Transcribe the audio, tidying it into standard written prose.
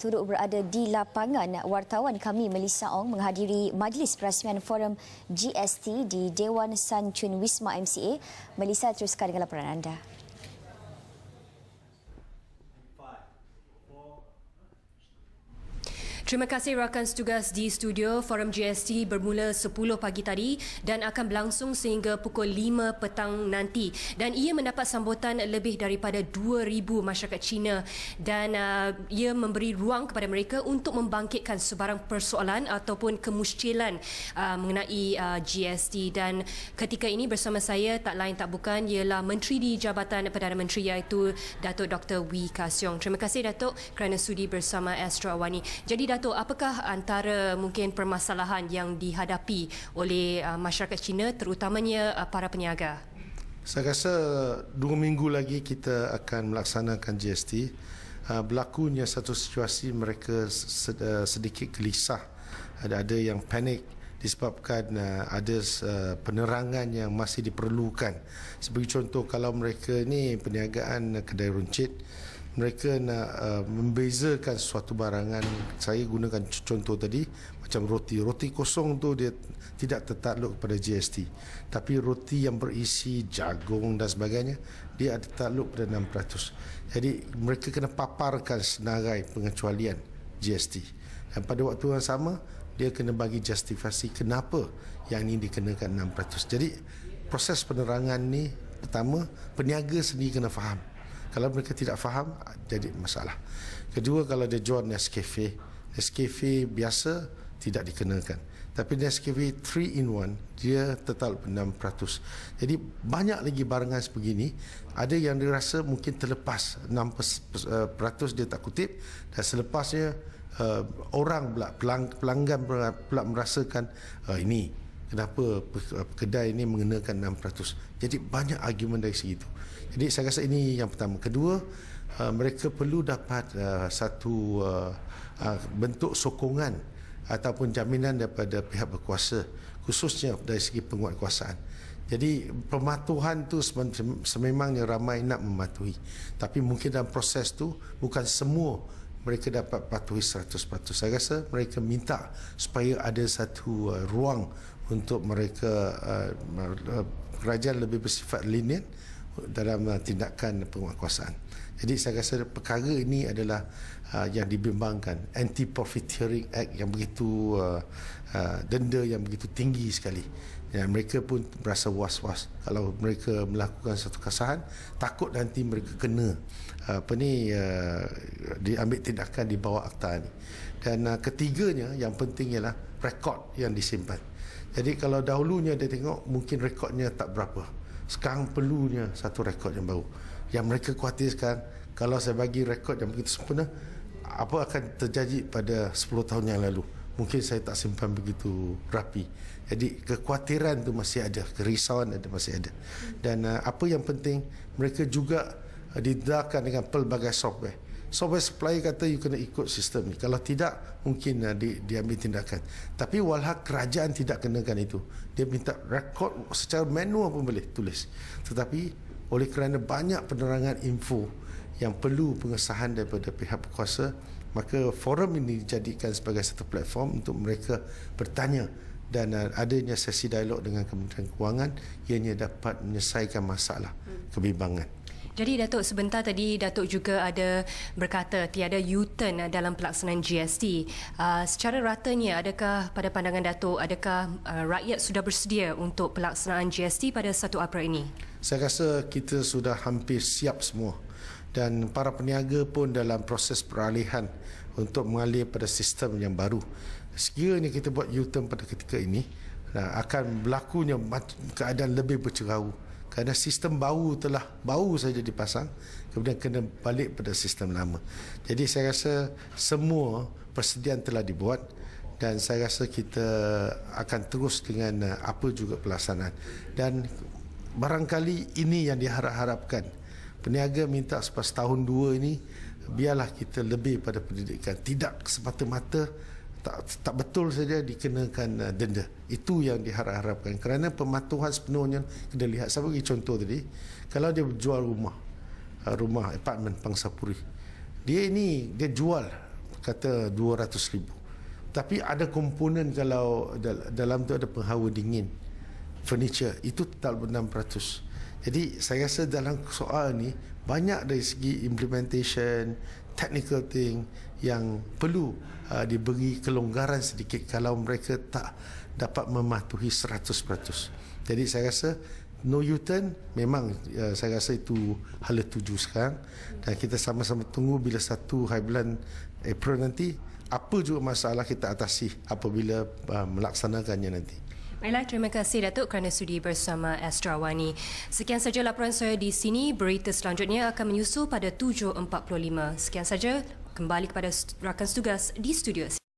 turut berada di lapangan. Wartawan kami Melissa Ong menghadiri majlis perasmian forum GST di Dewan San Chun Wisma MCA. Melissa, teruskan dengan laporan anda. Terima kasih rakan setugas di studio. Forum GST bermula 10 pagi tadi dan akan berlangsung sehingga pukul 5 petang nanti. Dan ia mendapat sambutan lebih daripada 2,000 masyarakat Cina dan ia memberi ruang kepada mereka untuk membangkitkan sebarang persoalan ataupun kemusykilan mengenai GST. Dan ketika ini bersama saya tak lain tak bukan ialah Menteri di Jabatan Perdana Menteri iaitu Datuk Dr. Wee Ka Siong. Terima kasih Datuk kerana sudi bersama Astro Awani. Jadi Datuk, apakah antara mungkin permasalahan yang dihadapi oleh masyarakat Cina terutamanya para peniaga? Saya rasa 2 minggu lagi kita akan melaksanakan GST. Berlakunya satu situasi mereka sedikit gelisah. Ada yang panik disebabkan ada penerangan yang masih diperlukan. Sebagai contoh, kalau mereka ni perniagaan kedai runcit, mereka nak membezakan suatu barangan. Saya gunakan contoh tadi macam roti kosong tu dia tidak tertakluk kepada GST, tapi roti yang berisi jagung dan sebagainya dia ada takluk pada 6%. Jadi mereka kena paparkan senarai pengecualian GST, dan pada waktu yang sama dia kena bagi justifikasi kenapa yang ini dikenakan 6%. Jadi proses penerangan ni, pertama peniaga sendiri kena faham. Kalau mereka tidak faham, jadi masalah. Kedua, kalau dia jual Nescafe biasa tidak dikenakan. Tapi Nescafe 3-in-1, dia tetap 6%. Jadi banyak lagi barangan sebegini. Ada yang dirasa mungkin terlepas 6% dia tak kutip, dan selepasnya orang pula, pelanggan pula merasakan ini kenapa kedai ini mengenakan 6%. Jadi banyak argumen dari segi itu. Jadi saya rasa ini yang pertama. Kedua, mereka perlu dapat satu bentuk sokongan ataupun jaminan daripada pihak berkuasa, khususnya dari segi penguatkuasaan. Jadi pematuhan tu sememangnya ramai nak mematuhi, tapi mungkin dalam proses tu bukan semua mereka dapat patuhi 100%. Saya rasa mereka minta supaya ada satu ruang untuk mereka, kerajaan lebih bersifat lenient dalam tindakan penguatkuasaan. Jadi saya rasa perkara ini adalah yang dibimbangkan. Anti-Profiteering Act yang begitu denda yang begitu tinggi sekali. Dan mereka pun berasa was-was kalau mereka melakukan satu kesalahan, takut nanti mereka kena diambil tindakan di bawah akta ini. Dan ketiganya yang penting ialah rekod yang disimpan. Jadi kalau dahulunya dia tengok mungkin rekodnya tak berapa, sekarang perlunya satu rekod yang baru. Yang mereka khawatirkan, kalau saya bagi rekod yang begitu sempurna, apa akan terjadi pada 10 tahun yang lalu? Mungkin saya tak simpan begitu rapi. Jadi kekhawatiran itu masih ada, kerisauan masih ada. Dan apa yang penting, mereka juga didedarkan dengan pelbagai software. Software supplier kata you kena ikut sistem ni. Kalau tidak, mungkin diambil tindakan. Tapi walhal kerajaan tidak kenakan itu. Dia minta rekod secara manual pun boleh tulis. Tetapi oleh kerana banyak penerangan info yang perlu pengesahan daripada pihak berkuasa, maka forum ini dijadikan sebagai satu platform untuk mereka bertanya, dan adanya sesi dialog dengan Kementerian Kewangan ianya dapat menyelesaikan masalah kebimbangan. Jadi Datuk, sebentar tadi Datuk juga ada berkata tiada U-turn dalam pelaksanaan GST. Secara ratanya, adakah pada pandangan Datuk, adakah rakyat sudah bersedia untuk pelaksanaan GST pada 1 April ini? Saya rasa kita sudah hampir siap semua, dan para peniaga pun dalam proses peralihan untuk mengalir pada sistem yang baru. Sekiranya kita buat U-turn pada ketika ini, akan berlakunya keadaan lebih bercerau. Kerana sistem baru saja dipasang, kemudian kena balik pada sistem lama. Jadi saya rasa semua persediaan telah dibuat, dan saya rasa kita akan terus dengan apa juga pelaksanaan. Dan barangkali ini yang diharap-harapkan. Peniaga minta selepas tahun 2 ini, biarlah kita lebih pada pendidikan. Tidak semata-mata tak betul saja dikenakan denda. Itu yang diharap-harapkan. Kerana pematuhan sepenuhnya kena lihat. Saya bagi contoh tadi, kalau dia jual rumah apartmen Pangsapuri, dia jual kata 200,000. Tapi ada komponen kalau dalam tu ada penghawa dingin, furniture, itu tetap 6%. Jadi saya rasa dalam soal ni banyak dari segi implementation, technical thing yang perlu diberi kelonggaran sedikit kalau mereka tak dapat mematuhi 100%. Jadi saya rasa no U-turn memang saya rasa itu hala tuju sekarang, dan kita sama-sama tunggu bila 1 hari bulan April nanti apa juga masalah kita atasi apabila melaksanakannya nanti. Baiklah, terima kasih Datuk kerana sudi bersama Astra Wani. Sekian saja laporan saya di sini. Berita selanjutnya akan menyusul pada 7.45. Sekian saja, kembali kepada rakan tugas di studio.